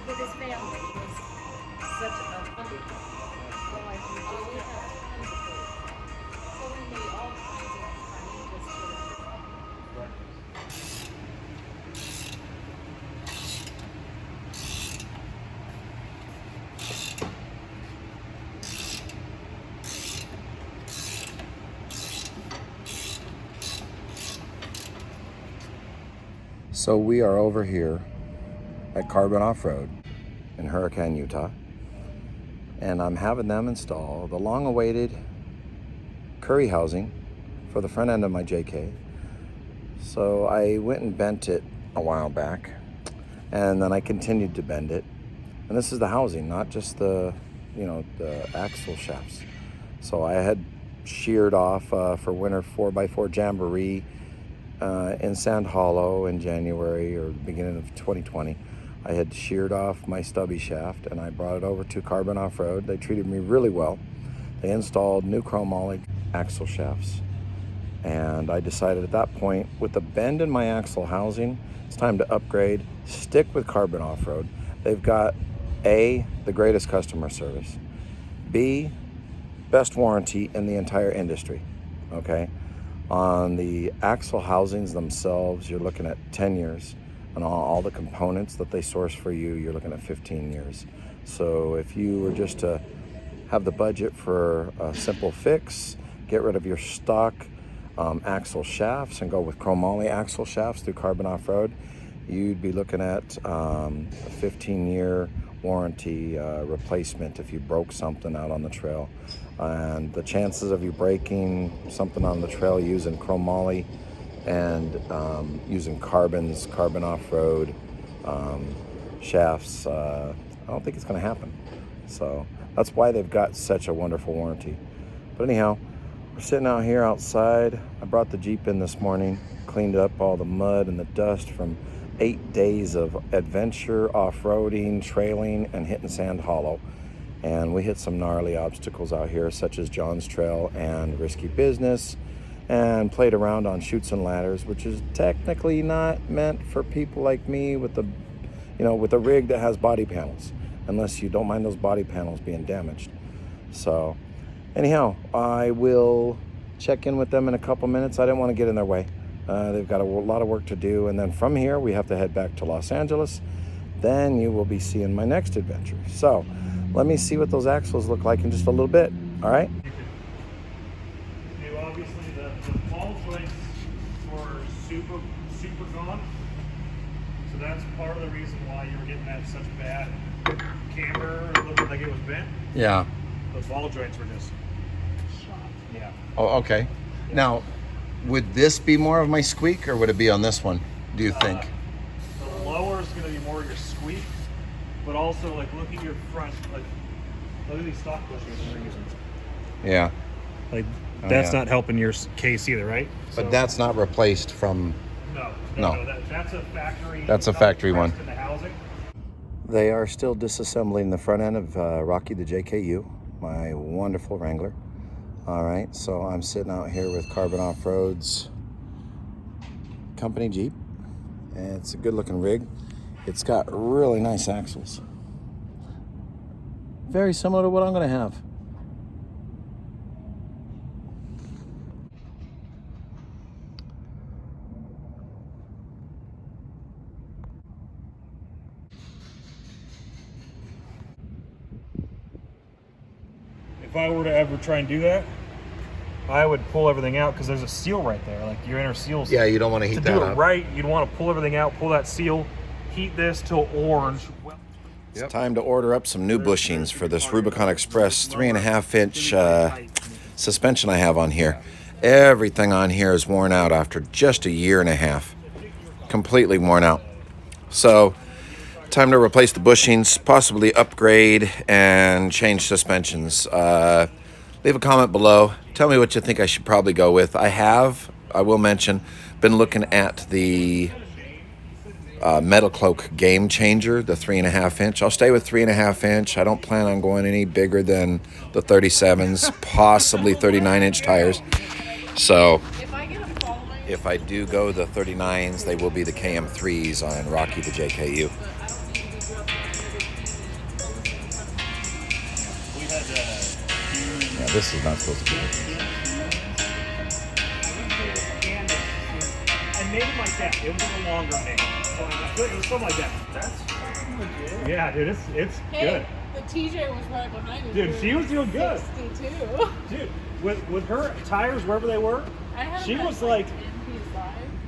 With his family, he was such a funny. So I think we have tons of food. So we made all kinds of funny just So we are over here at Carbon Offroad in Hurricane, Utah, and I'm having them install the long-awaited curry housing for the front end of my JK. So I went and bent it a while back, and then I continued to bend it. And this is the housing, not just the axle shafts. So I had sheared off for winter 4x4 jamboree in Sand Hollow in January or the beginning of 2020. I had sheared off my stubby shaft and I brought it over to Carbon Offroad. They treated me really well. They installed new chromoly axle shafts. And I decided at that point, with the bend in my axle housing, it's time to upgrade, stick with Carbon Offroad. They've got A, the greatest customer service, B, best warranty in the entire industry, okay? On the axle housings themselves, you're looking at 10 years. And all the components that they source for you, you're looking at 15 years. So if you were just to have the budget for a simple fix, get rid of your stock axle shafts and go with chromoly axle shafts through Carbon Offroad, you'd be looking at a 15-year warranty replacement if you broke something out on the trail. And the chances of you breaking something on the trail using chromoly and using Carbon Offroad shafts, I don't think it's going to happen. So that's why they've got such a wonderful warranty. But anyhow, we're sitting out here outside. I brought the Jeep in this morning, cleaned up all the mud and the dust from 8 days of adventure, off-roading, trailing, and hitting Sand Hollow. And we hit some gnarly obstacles out here, such as John's Trail and Risky Business, and played around on chutes and ladders, which is technically not meant for people like me with a rig that has body panels, unless you don't mind those body panels being damaged. So anyhow, I will check in with them in a couple minutes. I didn't want to get in their way. They've got a lot of work to do, and then from here we have to head back to Los Angeles. Then you will be seeing my next adventure. So let me see what those axles look like in just a little bit. All right. Obviously the ball joints were super gone, so that's part of the reason why you were getting that such bad camber. It looked like it was bent. Yeah. The ball joints were just shot. Yeah. Oh, okay. Yeah. Now, would this be more of my squeak, or would it be on this one, do you think? The lower is going to be more your squeak, but also like look at your front, like look at these stock bushings we're using. Yeah. Like that's not helping your case either, right? But that's not replaced from. No. That's a factory. That's a factory one. In the housing. They are still disassembling the front end of Rockie the JKU, my wonderful Wrangler. All right, so I'm sitting out here with Carbon Offroad's company Jeep, and it's a good-looking rig. It's got really nice axles, very similar to what I'm going to have. if I were to ever try and do that, I would pull everything out because there's a seal right there, like your inner seals. Yeah, you don't want to heat that up. To do it right, you'd want to pull everything out, pull that seal, heat this till orange. It's time to order up some new bushings for this Rubicon Express 3.5-inch suspension I have on here. Everything on here is worn out after just a year and a half. Completely worn out. So, time to replace the bushings, possibly upgrade and change suspensions. Leave a comment below. Tell me what you think I should probably go with. I will mention, been looking at the Metal Cloak Game Changer, the 3.5-inch. I'll stay with 3.5-inch. I don't plan on going any bigger than the 37s, possibly 39-inch tires. So if I do go the 39s, they will be the KM3s on Rockie the JKU. Yeah, this is not supposed to be. I made it like that. It was a longer name. It was something like that. That's legit. Yeah, dude, it's good. The TJ was right behind me. Dude, she was doing good. 62. Dude, with her tires wherever they were, she was like.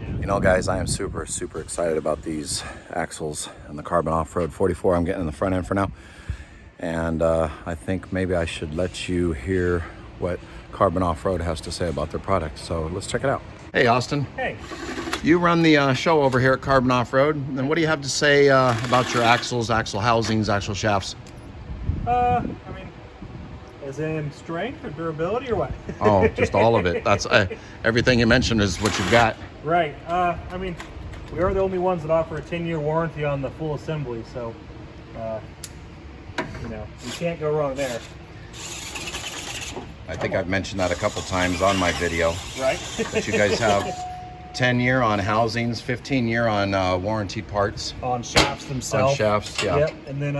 You know, guys, I am super excited about these axles and the Carbon Offroad 44 I'm getting in the front end for now. And I think maybe I should let you hear what Carbon Offroad has to say about their product. So let's check it out. Hey, Austin. Hey. You run the show over here at Carbon Offroad. And what do you have to say about your axles, axle housings, axle shafts? I mean, as in strength or durability or what? Oh, just all of it. That's everything you mentioned is what you've got. Right. I mean, we are the only ones that offer a 10-year warranty on the full assembly. So, you know, you can't go wrong there. I think I've mentioned that a couple times on my video. Right. That you guys have 10-year on housings, 15-year on warranted parts. On shafts themselves. On shafts, yeah. Yep. And then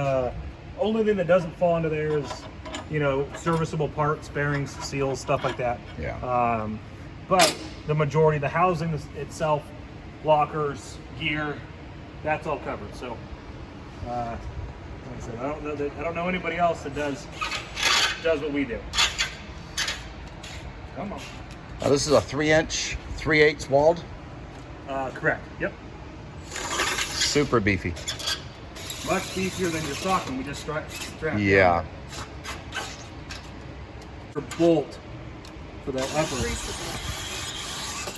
only thing that doesn't fall into there is, you know, serviceable parts, bearings, seals, stuff like that. Yeah. But the majority of the housing itself, lockers, gear, that's all covered. So, like I said, I don't know anybody else that does what we do. Come on. Now this is a 3-inch, 3/8 walled. Correct. Yep. Super beefy. Much beefier than your stocking. We just strap. Yeah. For bolt for that upper.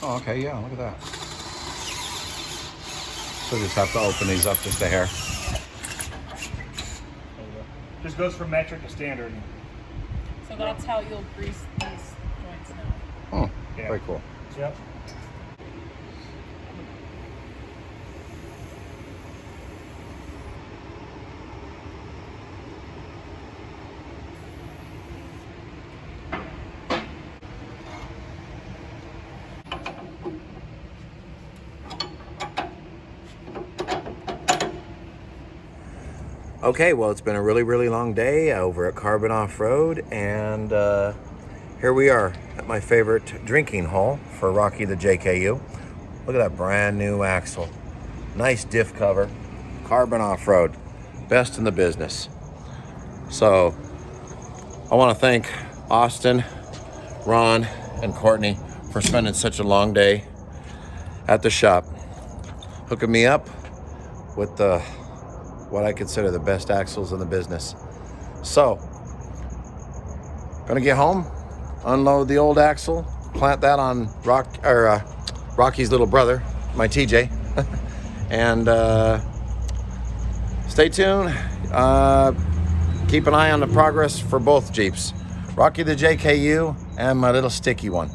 Oh, okay. Yeah. Look at that. So just have to open these up just a hair. Just goes from metric to standard. So that's how you'll grease these joints now. Oh, Yeah. very cool. Yep. Okay, well, it's been a really long day over at Carbon Offroad, and here we are at my favorite drinking hole for Rockie the JKU. Look at that brand new axle. Nice diff cover. Carbon Offroad. Best in the business. So, I want to thank Austin, Ron, and Courtney for spending such a long day at the shop, hooking me up with what I consider the best axles in the business. So, gonna get home, unload the old axle, plant that on Rockie's little brother, my TJ, and stay tuned. Keep an eye on the progress for both Jeeps, Rockie the JKU and my little sticky one.